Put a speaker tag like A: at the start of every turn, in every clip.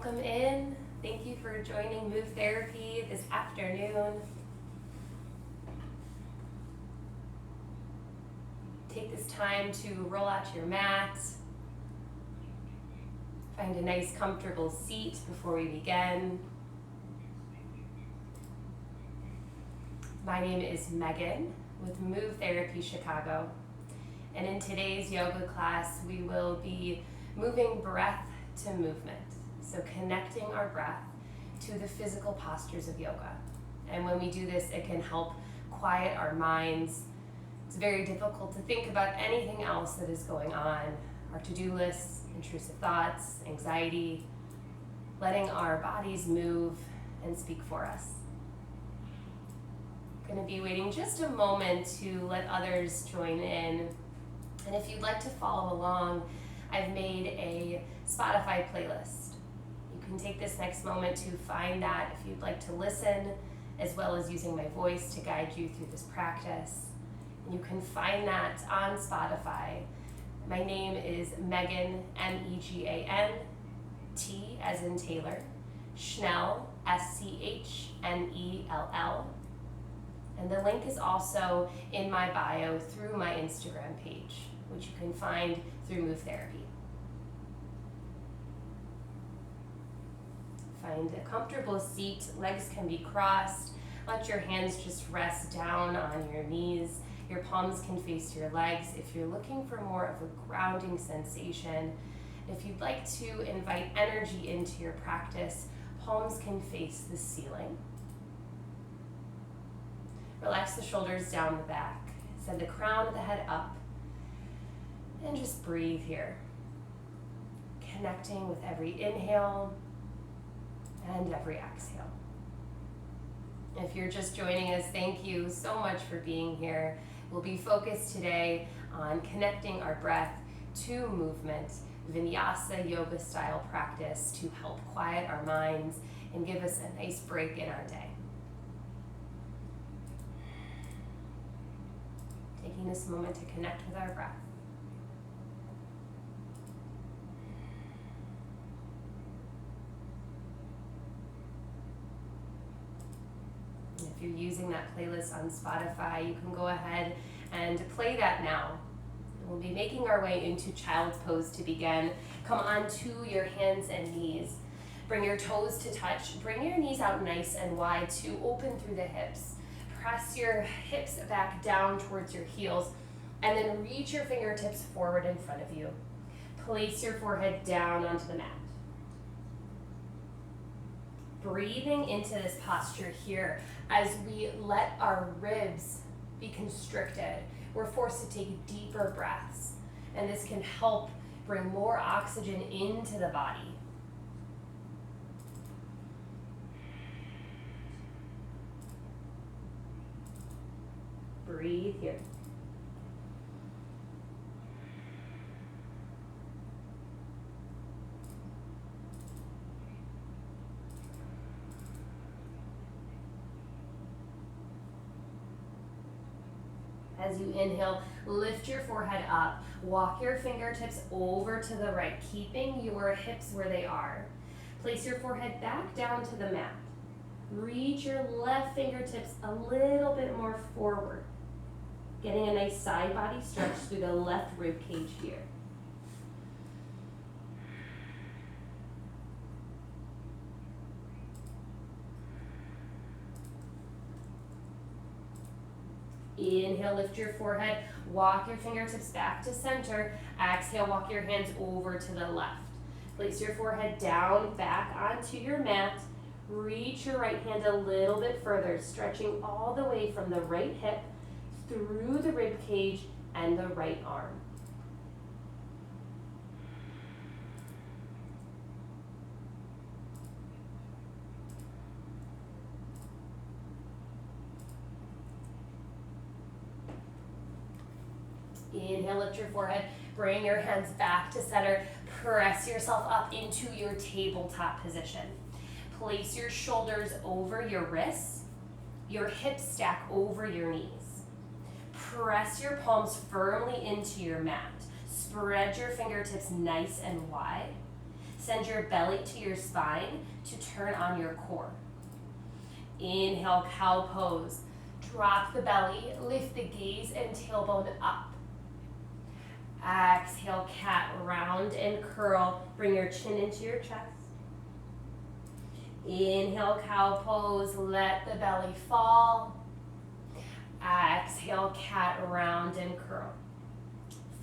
A: Welcome in. Thank you for joining Move Therapy this afternoon. Take this time to roll out your mat. Find a nice comfortable seat before we begin. My name is Megan with Move Therapy Chicago. And in today's yoga class, we will be moving breath to movement. So connecting our breath to the physical postures of yoga. And when we do this, it can help quiet our minds. It's very difficult to think about anything else that is going on. Our to-do lists, intrusive thoughts, anxiety, letting our bodies move and speak for us. I'm going to be waiting just a moment to let others join in. And if you'd like to follow along, I've made a Spotify playlist. You can take this next moment to find that if you'd like to listen, as well as using my voice to guide you through this practice. And you can find that on Spotify. My name is Megan, M-E-G-A-N, T as in Taylor, Schnell, S-C-H-N-E-L-L. And the link is also in my bio through my Instagram page, which you can find through Move Therapy. Find a comfortable seat, legs can be crossed. Let your hands just rest down on your knees. Your palms can face your legs if you're looking for more of a grounding sensation. If you'd like to invite energy into your practice, palms can face the ceiling. Relax the shoulders down the back. Send the crown of the head up. And just breathe here. Connecting with every inhale and every exhale. If you're just joining us, thank you so much for being here. We'll be focused today on connecting our breath to movement, vinyasa yoga style practice to help quiet our minds and give us a nice break in our day. Taking this moment to connect with our breath. If you're using that playlist on Spotify, you can go ahead and play that now. We'll be making our way into child's pose to begin. Come onto your hands and knees. Bring your toes to touch. Bring your knees out nice and wide to open through the hips. Press your hips back down towards your heels, and then reach your fingertips forward in front of you. Place your forehead down onto the mat. Breathing into this posture here as we let our ribs be constricted. We're forced to take deeper breaths, and this can help bring more oxygen into the body. Breathe here. As you inhale, lift your forehead up. Walk your fingertips over to the right, keeping your hips where they are. Place your forehead back down to the mat. Reach your left fingertips a little bit more forward, getting a nice side body stretch through the left rib cage here. Inhale, lift your forehead, walk your fingertips back to center. Exhale, walk your hands over to the left. Place your forehead down, back onto your mat. Reach your right hand a little bit further, stretching all the way from the right hip through the rib cage and the right arm. Inhale, lift your forehead, bring your hands back to center, press yourself up into your tabletop position. Place your shoulders over your wrists, your hips stack over your knees. Press your palms firmly into your mat. Spread your fingertips nice and wide. Send your belly to your spine to turn on your core. Inhale, cow pose. Drop the belly, lift the gaze and tailbone up. Exhale, cat, round and curl. Bring your chin into your chest. Inhale, cow pose. Let the belly fall. Exhale, cat, round and curl.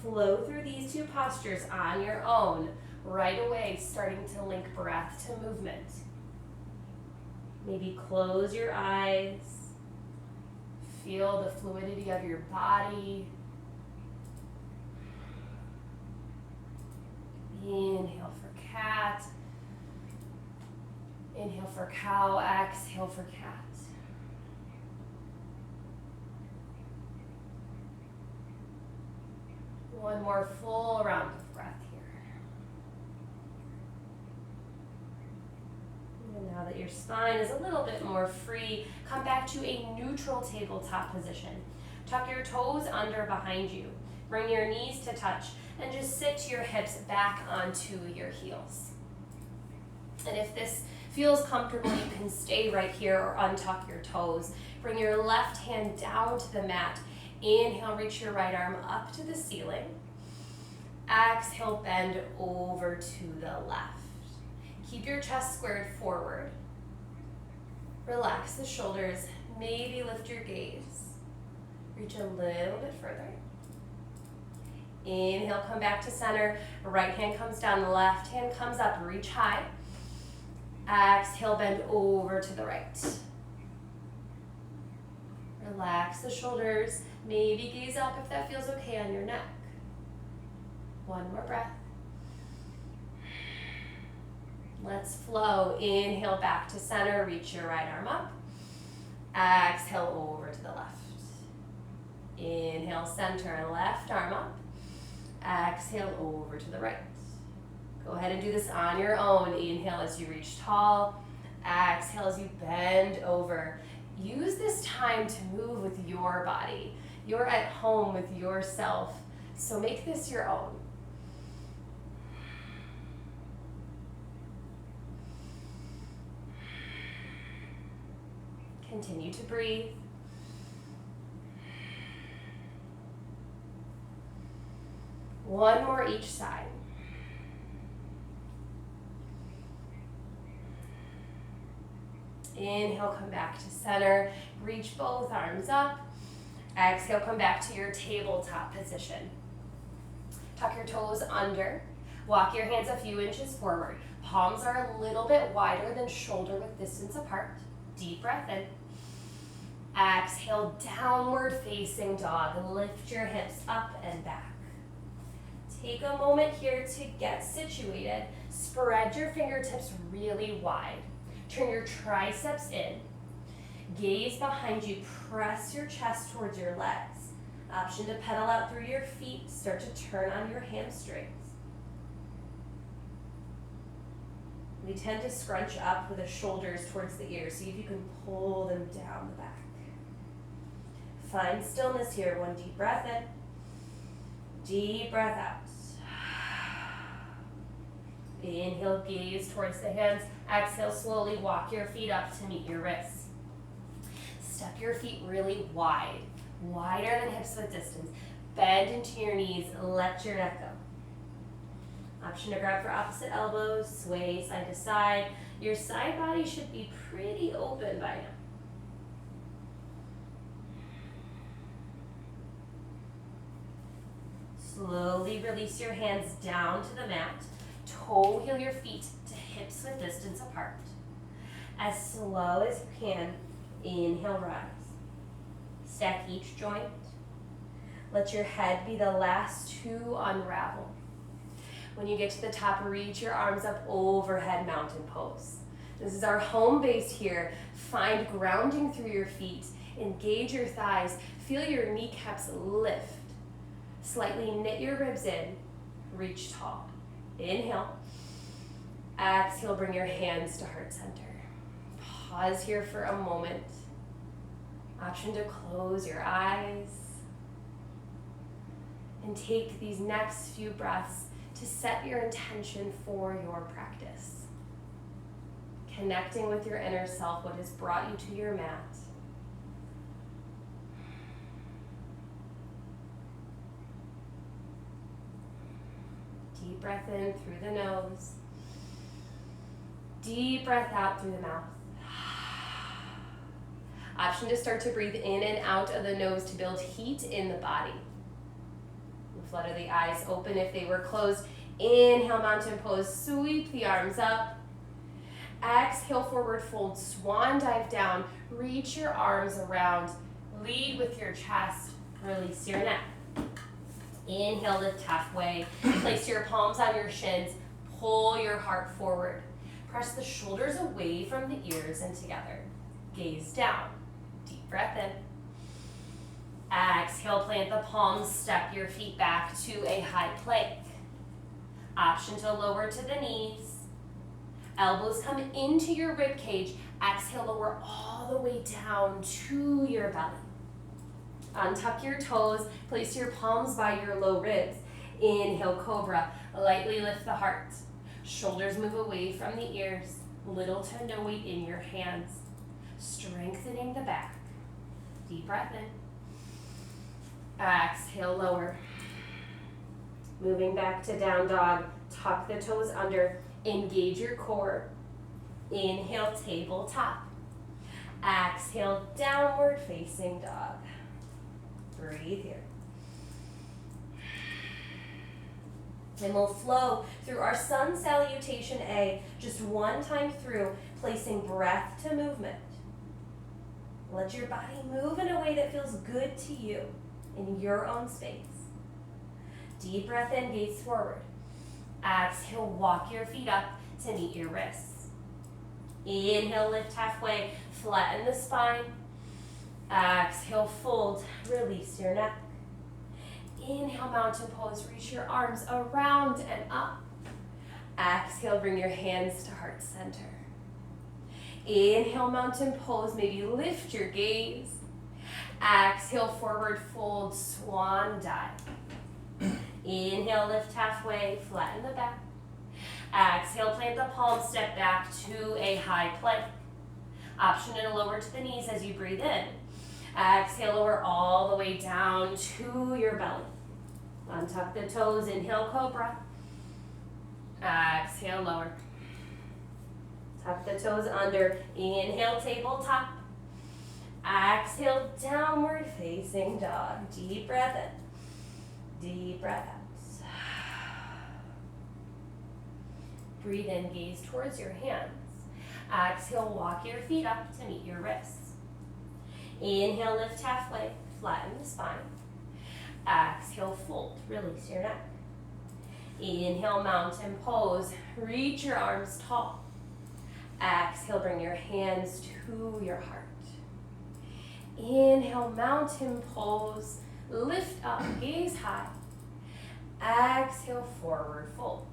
A: Flow through these two postures on your own. Right away, starting to link breath to movement. Maybe close your eyes. Feel the fluidity of your body. Inhale for cat. Inhale for cow. Exhale for cat. One more full round of breath here. And now that your spine is a little bit more free, come back to a neutral tabletop position. Tuck your toes under behind you. Bring your knees to touch and just sit your hips back onto your heels. And if this feels comfortable, you can stay right here or untuck your toes. Bring your left hand down to the mat. Inhale, reach your right arm up to the ceiling. Exhale, bend over to the left. Keep your chest squared forward. Relax the shoulders. Maybe lift your gaze. Reach a little bit further. Inhale, come back to center. Right hand comes down, the left hand comes up. Reach high. Exhale, bend over to the right. Relax the shoulders. Maybe gaze up if that feels okay on your neck. One more breath. Let's flow. Inhale, back to center. Reach your right arm up. Exhale, over to the left. Inhale, center, left arm up. Exhale, over to the right. Go ahead and do this on your own. Inhale as you reach tall. Exhale as you bend over. Use this time to move with your body. You're at home with yourself, so make this your own. Continue to breathe. One more each side. Inhale, come back to center. Reach both arms up. Exhale, come back to your tabletop position. Tuck your toes under. Walk your hands a few inches forward. Palms are a little bit wider than shoulder width distance apart. Deep breath in. Exhale, downward facing dog. Lift your hips up and back. Take a moment here to get situated. Spread your fingertips really wide. Turn your triceps in. Gaze behind you. Press your chest towards your legs. Option to pedal out through your feet. Start to turn on your hamstrings. We tend to scrunch up with the shoulders towards the ears. See if you can pull them down the back. Find stillness here. One deep breath in. Deep breath out. Inhale, gaze towards the hands. Exhale, slowly walk your feet up to meet your wrists. Step your feet really wide, wider than hips width distance. Bend into your knees, let your neck go. Option to grab for opposite elbows, sway side to side. Your side body should be pretty open by now. Slowly release your hands down to the mat. Toe heel your feet to hips width distance apart. As slow as you can, inhale, rise. Stack each joint. Let your head be the last to unravel. When you get to the top, reach your arms up overhead, mountain pose. This is our home base here. Find grounding through your feet. Engage your thighs. Feel your kneecaps lift. Slightly knit your ribs in. Reach tall. Inhale. Exhale, bring your hands to heart center. Pause here for a moment. Option to close your eyes. And take these next few breaths to set your intention for your practice. Connecting with your inner self, what has brought you to your mat. Deep breath in through the nose. Deep breath out through the mouth. Option to start to breathe in and out of the nose to build heat in the body. Flutter the eyes open if they were closed. Inhale, mountain pose, sweep the arms up. Exhale, forward fold, swan dive down. Reach your arms around. Lead with your chest. Release your neck. Inhale, lift halfway. Place your palms on your shins. Pull your heart forward. Press the shoulders away from the ears and together. Gaze down. Deep breath in. Exhale, plant the palms, step your feet back to a high plank. Option to lower to the knees. Elbows come into your rib cage. Exhale, lower all the way down to your belly. Untuck your toes, place your palms by your low ribs. Inhale, cobra. Lightly lift the heart. Shoulders move away from the ears. Little to no weight in your hands. Strengthening the back. Deep breath in. Exhale, lower. Moving back to down dog. Tuck the toes under. Engage your core. Inhale, tabletop. Exhale, downward facing dog. Breathe here. Then we'll flow through our sun salutation A, just one time through, placing breath to movement. Let your body move in a way that feels good to you in your own space. Deep breath in, gaze forward. Exhale, walk your feet up to meet your wrists. Inhale, lift halfway, flatten the spine. Exhale, fold, release your neck. Inhale, mountain pose, reach your arms around and up. Exhale, bring your hands to heart center. Inhale, mountain pose, maybe lift your gaze. Exhale, forward fold, swan dive. Inhale, lift halfway, flatten the back. Exhale, plant the palms, step back to a high plank. Option to lower to the knees as you breathe in. Exhale, lower all the way down to your belly. Untuck the toes, inhale, cobra. Exhale, lower. Tuck the toes under, inhale, tabletop. Exhale, downward facing dog. Deep breath in, deep breath out. Breathe in, gaze towards your hands. Exhale, walk your feet up to meet your wrists. Inhale, lift halfway, flatten the spine. Exhale, fold, release your neck. Inhale, mountain pose, reach your arms tall. Exhale, bring your hands to your heart. Inhale, mountain pose, lift up, gaze high. Exhale, forward fold.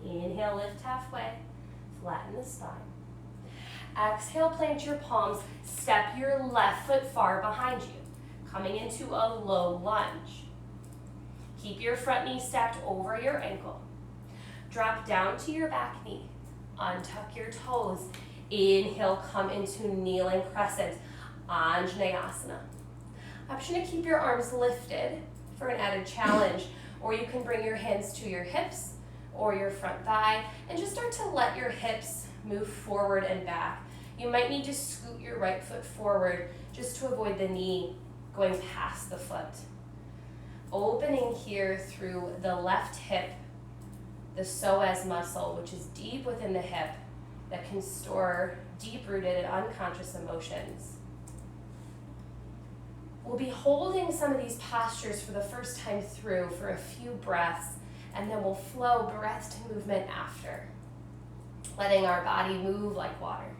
A: Inhale, lift halfway, flatten the spine. Exhale, plant your palms, step your left foot far behind you, coming into a low lunge. Keep your front knee stacked over your ankle. Drop down to your back knee. Untuck your toes. Inhale, come into kneeling crescent, Anjaneyasana. Option to keep your arms lifted for an added challenge, or you can bring your hands to your hips or your front thigh and just start to let your hips move forward and back. You might need to scoot your right foot forward just to avoid the knee going past the foot. Opening here through the left hip, the psoas muscle, which is deep within the hip, that can store deep-rooted and unconscious emotions. We'll be holding some of these postures for the first time through for a few breaths, and then we'll flow breath to movement after, letting our body move like water.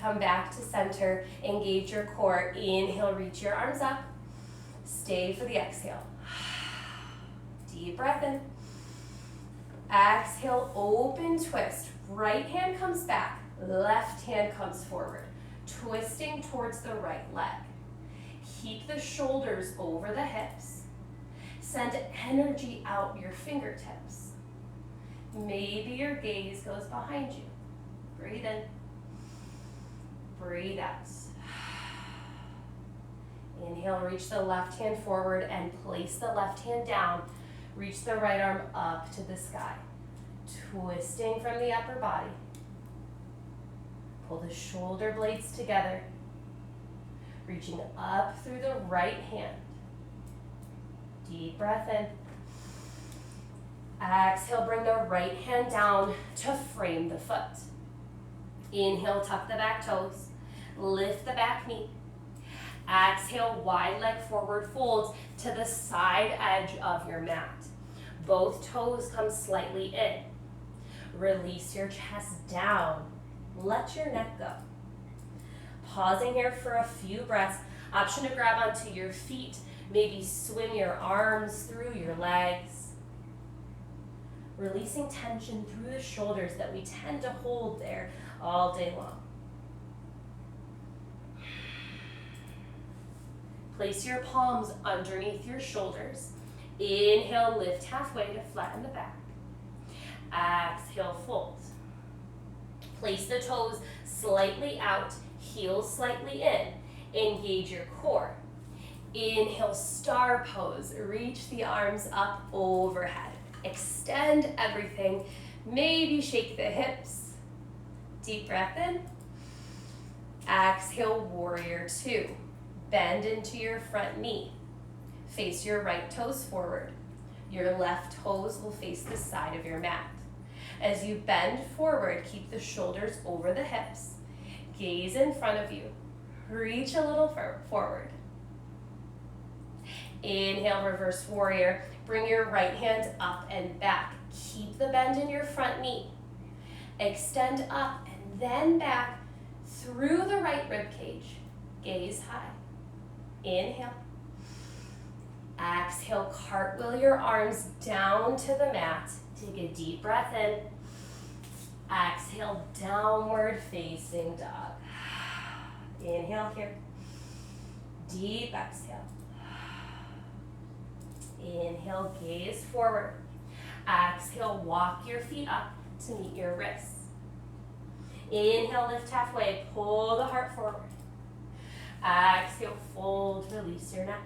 A: Come back to center, engage your core. Inhale, reach your arms up. Stay for the exhale. Deep breath in. Exhale, open twist. Right hand comes back, left hand comes forward, twisting towards the right leg. Keep the shoulders over the hips. Send energy out your fingertips. Maybe your gaze goes behind you. Breathe in. Breathe out. Inhale, reach the left hand forward and place the left hand down. Reach the right arm up to the sky. Twisting from the upper body. Pull the shoulder blades together. Reaching up through the right hand. Deep breath in. Exhale, bring the right hand down to frame the foot. Inhale, tuck the back toes. Lift the back knee. Exhale, wide leg forward folds to the side edge of your mat. Both toes come slightly in. Release your chest down. Let your neck go. Pausing here for a few breaths. Option to grab onto your feet. Maybe swing your arms through your legs. Releasing tension through the shoulders that we tend to hold there all day long. Place your palms underneath your shoulders. Inhale, lift halfway to flatten the back. Exhale, fold. Place the toes slightly out, heels slightly in. Engage your core. Inhale, star pose. Reach the arms up overhead. Extend everything. Maybe shake the hips. Deep breath in. Exhale, warrior two. Bend into your front knee. Face your right toes forward. Your left toes will face the side of your mat. As you bend forward, keep the shoulders over the hips. Gaze in front of you. Reach a little forward. Inhale, reverse warrior. Bring your right hand up and back. Keep the bend in your front knee. Extend up and then back through the right rib cage. Gaze high. Inhale. Exhale, cartwheel your arms down to the mat. Take a deep breath in. Exhale, downward facing dog. Inhale here. Deep exhale. Inhale, gaze forward. Exhale, walk your feet up to meet your wrists. Inhale, lift halfway, pull the heart forward. Exhale, fold, release your neck.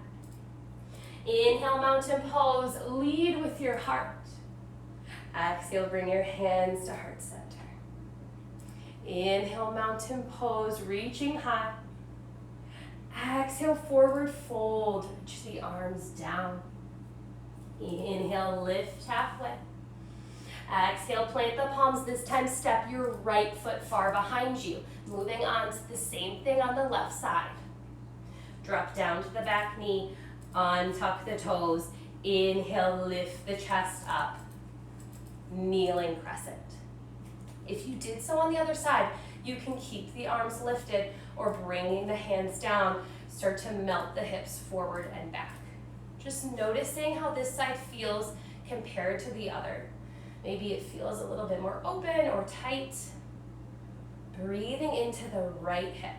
A: Inhale, mountain pose, lead with your heart. Exhale, bring your hands to heart center. Inhale, mountain pose, reaching high. Exhale, forward fold, reach the arms down. Inhale, lift halfway. Exhale, plant the palms. This time, step your right foot far behind you. Moving on to the same thing on the left side. Drop down to the back knee, untuck the toes. Inhale, lift the chest up. Kneeling crescent. If you did so on the other side, you can keep the arms lifted or bringing the hands down. Start to melt the hips forward and back. Just noticing how this side feels compared to the other. Maybe it feels a little bit more open or tight. Breathing into the right hip.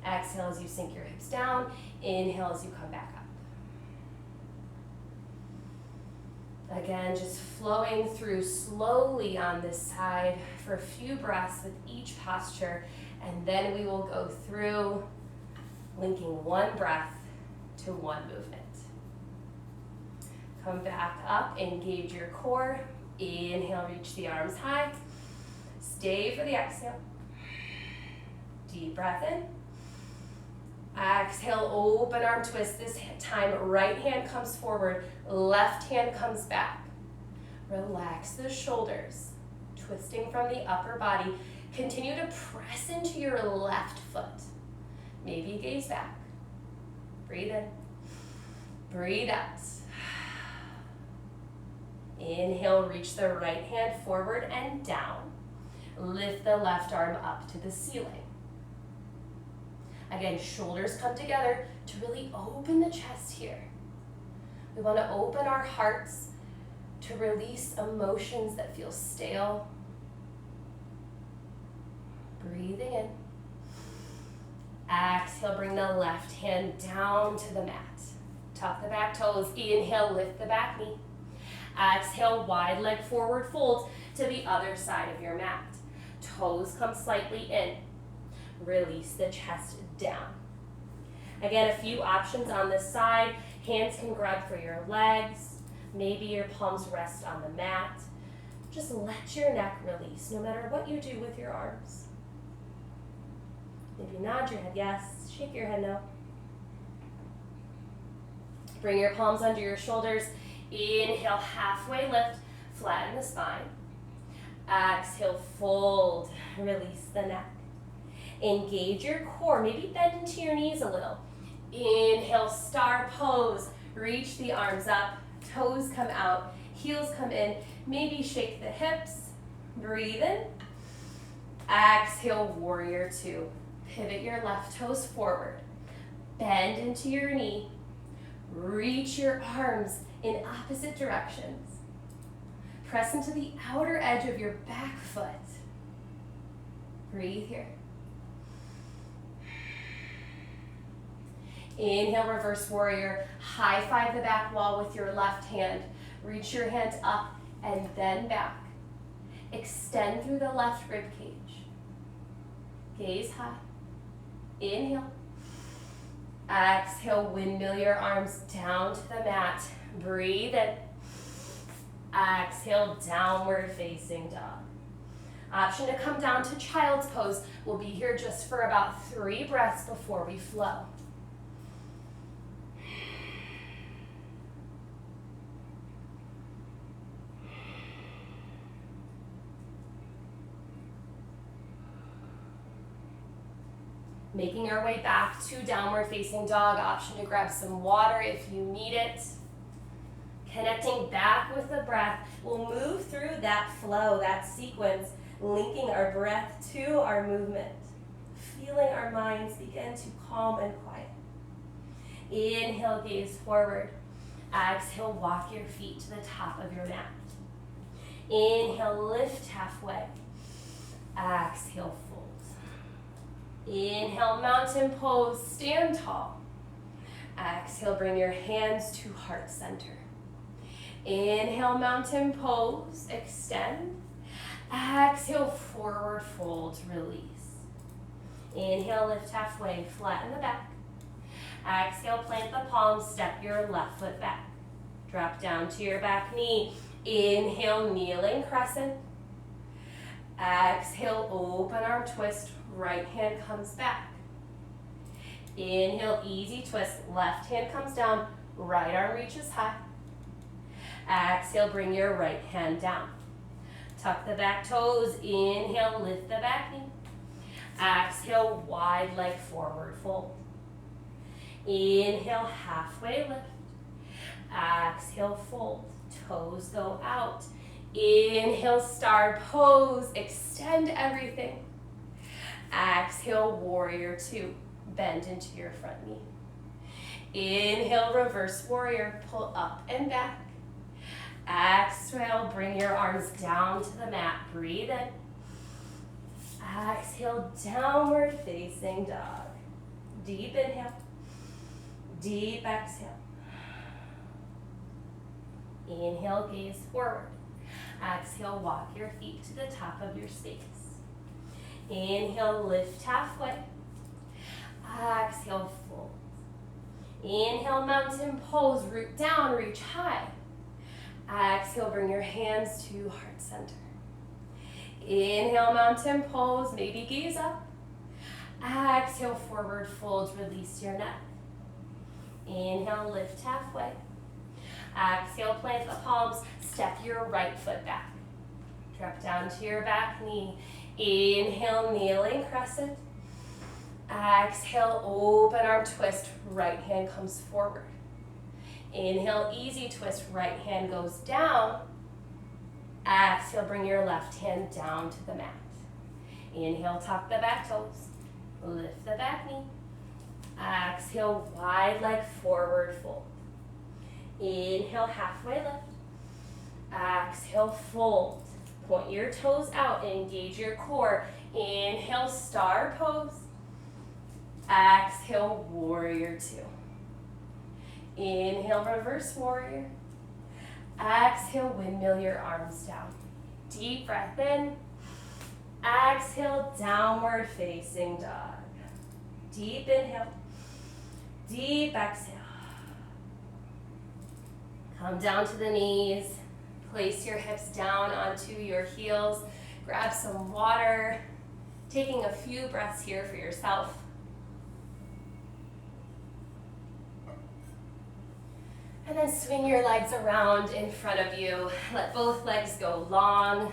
A: Exhale as you sink your hips down. Inhale as you come back up. Again, just flowing through slowly on this side for a few breaths with each posture, and then we will go through linking one breath to one movement. Come back up, engage your core. Inhale, reach the arms high. Stay for the exhale. Deep breath in. Exhale, open arm twist. This time, right hand comes forward, left hand comes back. Relax the shoulders, twisting from the upper body. Continue to press into your left foot. Maybe gaze back. Breathe in. Breathe out. Inhale, reach the right hand forward and down. Lift the left arm up to the ceiling. Again, shoulders come together to really open the chest here. We want to open our hearts to release emotions that feel stale. Breathing in. Exhale, bring the left hand down to the mat. Tuck the back toes. Inhale, lift the back knee. Exhale, wide leg forward fold to the other side of your mat. Toes come slightly in. Release the chest down. Again, a few options on this side. Hands can grab for your legs. Maybe your palms rest on the mat. Just let your neck release, no matter what you do with your arms. Maybe nod your head yes, shake your head no. Bring your palms under your shoulders. Inhale, halfway lift, flatten the spine. Exhale, fold, release the neck. Engage your core, maybe bend into your knees a little. Inhale, star pose. Reach the arms up, toes come out, heels come in. Maybe shake the hips, breathe in. Exhale, warrior two. Pivot your left toes forward. Bend into your knee. Reach your arms in opposite directions. Press into the outer edge of your back foot. Breathe here. Inhale, reverse warrior. High five the back wall with your left hand. Reach your hand up and then back. Extend through the left rib cage. Gaze high. Inhale. Exhale, windmill your arms down to the mat. Breathe in. Exhale, downward facing dog. Option to come down to child's pose. We'll be here just for about 3 breaths before we flow. Making our way back to downward facing dog. Option to grab some water if you need it. Connecting back with the breath. We'll move through that flow, that sequence, linking our breath to our movement. Feeling our minds begin to calm and quiet. Inhale, gaze forward. Exhale, walk your feet to the top of your mat. Inhale, lift halfway. Exhale, fold. Inhale, mountain pose, stand tall. Exhale, bring your hands to heart center. Inhale, mountain pose, extend. Exhale, forward fold, release. Inhale, lift halfway, flatten the back. Exhale, plant the palms, step your left foot back. Drop down to your back knee. Inhale, kneeling crescent. Exhale, open arm twist, right hand comes back. Inhale, easy twist, left hand comes down, right arm reaches high. Exhale, bring your right hand down. Tuck the back toes, inhale, lift the back knee. Exhale, wide leg forward fold. Inhale, halfway lift. Exhale, fold, toes go out. Inhale, star pose, extend everything. Exhale, warrior two, bend into your front knee. Inhale, reverse warrior, pull up and back. Exhale, bring your arms down to the mat, breathe in. Exhale, downward facing dog. Deep inhale, deep exhale. Inhale, gaze forward. Exhale, walk your feet to the top of your space. Inhale, lift halfway. Exhale, fold. Inhale, mountain pose, root down, reach high. Exhale, bring your hands to heart center. Inhale, mountain pose, maybe gaze up. Exhale, forward fold, release your neck. Inhale, lift halfway. Exhale, plant the palms, step your right foot back. Drop down to your back knee. Inhale, kneeling crescent. Exhale, open arm twist, right hand comes forward. Inhale, easy twist, right hand goes down. Exhale, bring your left hand down to the mat. Inhale, tuck the back toes, lift the back knee. Exhale, wide leg forward fold. Inhale, halfway lift. Exhale, fold. Point your toes out, engage your core. Inhale, star pose. Exhale, warrior two. Inhale, reverse warrior. Exhale, windmill your arms down. Deep breath in. Exhale, downward facing dog. Deep inhale. Deep exhale. Come down to the knees. Place your hips down onto your heels. Grab some water. Taking a few breaths here for yourself. And then swing your legs around in front of you. Let both legs go long.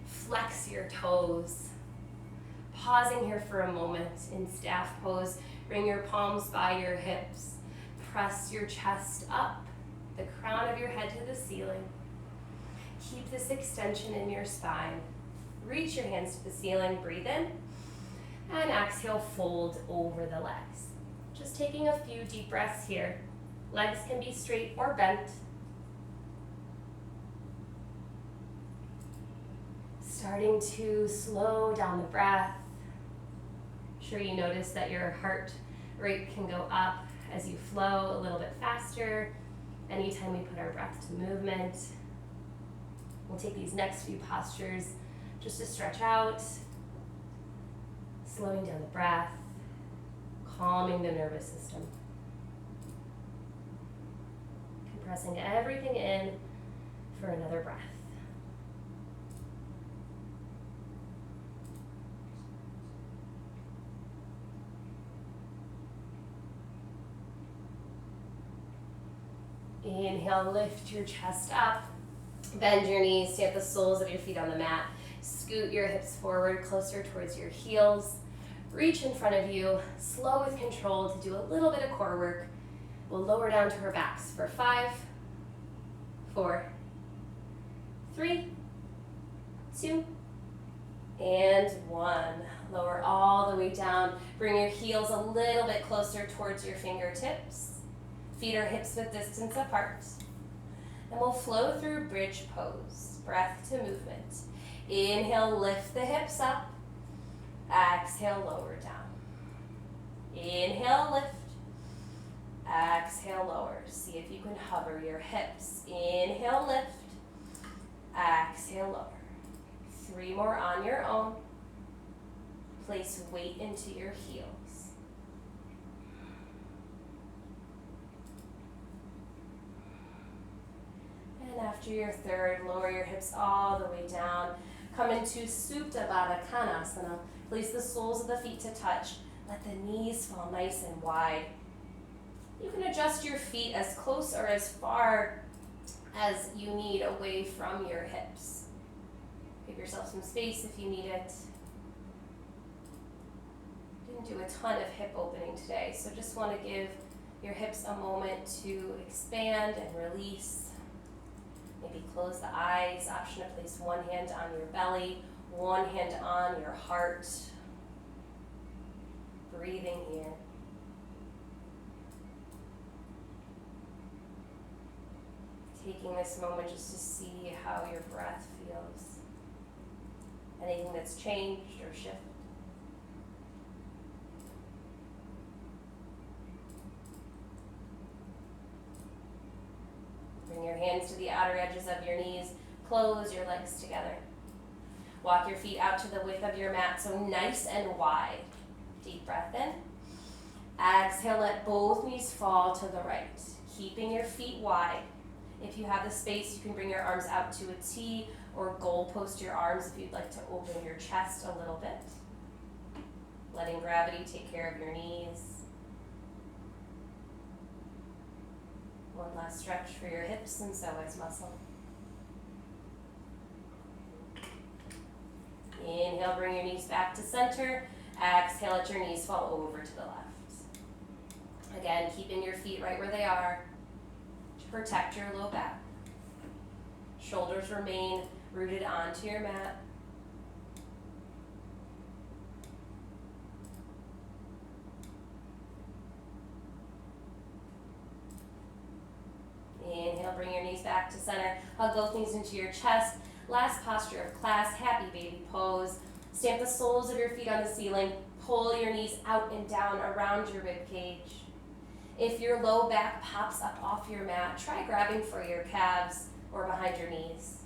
A: Flex your toes. Pausing here for a moment in staff pose. Bring your palms by your hips. Press your chest up, the crown of your head to the ceiling. Keep this extension in your spine. Reach your hands to the ceiling, breathe in. And exhale, fold over the legs. Just taking a few deep breaths here. Legs can be straight or bent. Starting to slow down the breath. Sure you notice that your heart rate can go up as you flow a little bit faster anytime we put our breath to movement. We'll take these next few postures just to stretch out, slowing down the breath, calming the nervous system. Compressing everything in for another breath. Inhale, lift your chest up. Bend your knees, stamp the soles of your feet on the mat. Scoot your hips forward, closer towards your heels. Reach in front of you, slow with control to do a little bit of core work. We'll lower down to our backs for 5, 4, 3, 2, and 1. Lower all the way down. Bring your heels a little bit closer towards your fingertips. Feet or hips width distance apart. And we'll flow through bridge pose, breath to movement. Inhale, lift the hips up. Exhale, lower down. Inhale, lift. Exhale, lower. See if you can hover your hips. Inhale, lift. Exhale, lower. 3 more on your own. Place weight into your heels. And after your third, lower your hips all the way down. Come into Supta Baddha Konasana. Place the soles of the feet to touch. Let the knees fall nice and wide. You can adjust your feet as close or as far as you need away from your hips. Give yourself some space if you need it. Didn't do a ton of hip opening today, so just want to give your hips a moment to expand and release. Maybe close the eyes. Option to place one hand on your belly, one hand on your heart. Breathing here. Taking this moment just to see how your breath feels. Anything that's changed or shifted. Bring your hands to the outer edges of your knees. Close your legs together. Walk your feet out to the width of your mat, so nice and wide. Deep breath in. Exhale, let both knees fall to the right, keeping your feet wide. If you have the space, you can bring your arms out to a T or goalpost your arms if you'd like to open your chest a little bit. Letting gravity take care of your knees. One last stretch for your hips and psoas muscle. Inhale, bring your knees back to center. Exhale, let your knees fall over to the left. Again, keeping your feet right where they are to protect your low back. Shoulders remain rooted onto your mat. Inhale, bring your knees back to center. Hug both knees into your chest. Last posture of class, happy baby pose. Stamp the soles of your feet on the ceiling. Pull your knees out and down around your rib cage. If your low back pops up off your mat, try grabbing for your calves or behind your knees.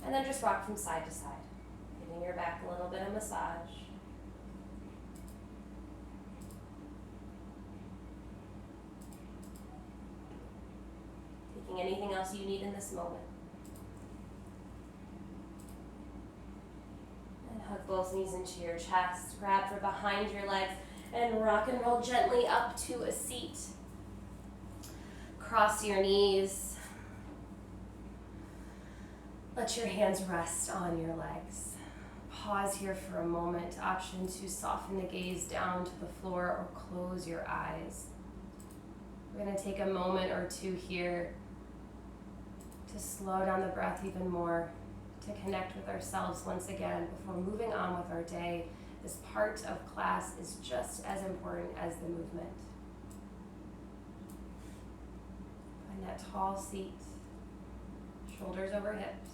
A: And then just rock from side to side, giving your back a little bit of massage. Taking anything else you need in this moment. And hug both knees into your chest, grab for behind your legs, and rock and roll gently up to a seat. Cross your knees. Let your hands rest on your legs. Pause here for a moment. Option to soften the gaze down to the floor or close your eyes. We're going to take a moment or two here to slow down the breath even more, to connect with ourselves once again before moving on with our day. This part of class is just as important as the movement. Find that tall seat, shoulders over hips.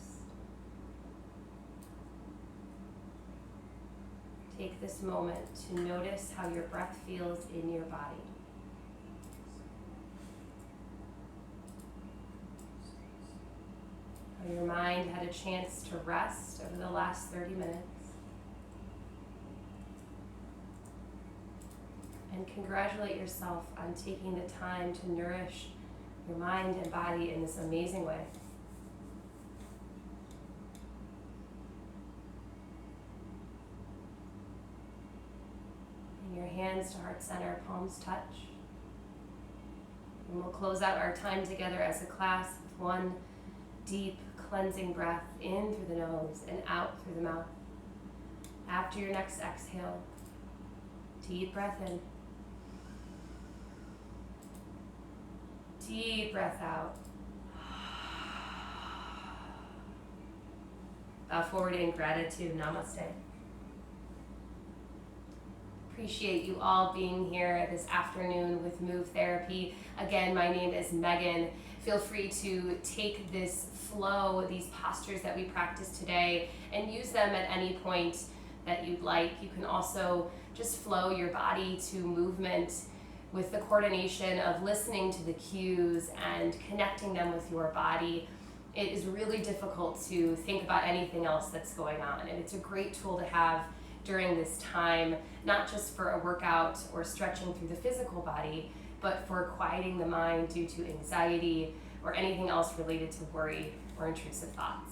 A: Take this moment to notice how your breath feels in your body. How your mind had a chance to rest over the last 30 minutes. And congratulate yourself on taking the time to nourish your mind and body in this amazing way. Bring your hands to heart center, palms touch. And we'll close out our time together as a class with one deep cleansing breath in through the nose and out through the mouth. After your next exhale, deep breath in. Deep breath out. Bow forward in gratitude. Namaste. Appreciate you all being here this afternoon with Move Therapy. Again, my name is Megan. Feel free to take this flow, these postures that we practiced today, and use them at any point that you'd like. You can also just flow your body to movement with the coordination of listening to the cues and connecting them with your body. It is really difficult to think about anything else that's going on, and it's a great tool to have during this time, not just for a workout or stretching through the physical body, but for quieting the mind due to anxiety or anything else related to worry or intrusive thoughts.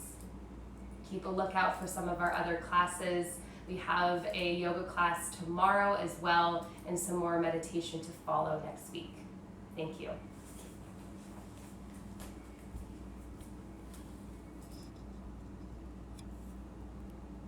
A: Keep a lookout for some of our other classes. We have a yoga class tomorrow as well, and some more meditation to follow next week. Thank you.